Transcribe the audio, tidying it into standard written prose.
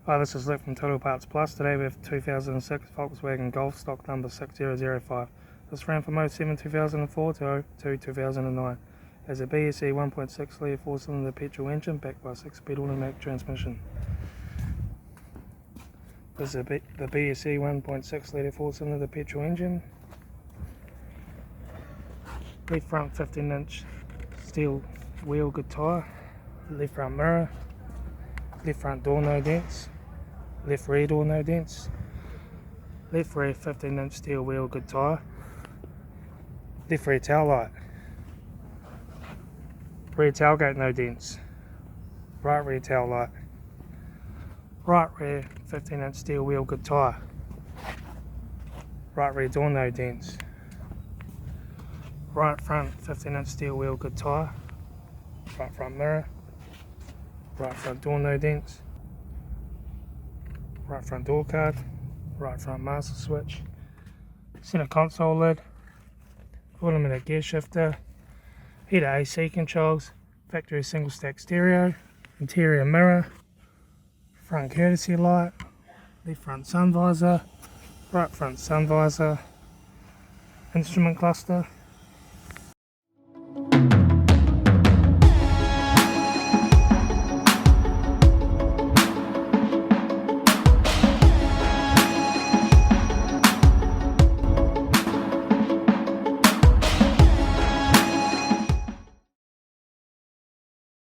Hi, this is Luke from Total Parts Plus. Today we have 2006 Volkswagen Golf.Stock number 6005. This ran from 07 2004 to 2009. Has a BSE 1.6 litre 4-cylinder petrol engine backed by a 6-speed automatic transmission. This is the BSE 1.6 litre 4-cylinder petrol engine. Left front 15-inch steel wheel, good tyre. Left front mirror. Left front door, no dents. Left rear door, no dents. Left rear 15-inch steel wheel, good tyre. Left rear tail light. Rear tailgate, no dents. Right rear tail light. Right rear 15-inch steel wheel, good tyre. Right rear door, no dents. Right front 15-inch steel wheel, good tyre. Right front mirror. Right front door, no dents. Right front door card. Right front master switch. Center console lid. Automatic gear shifter. Heater AC controls. Factory single stack stereo. Interior mirror. Front courtesy light. Left front sun visor. Right front sun visor. Instrument cluster.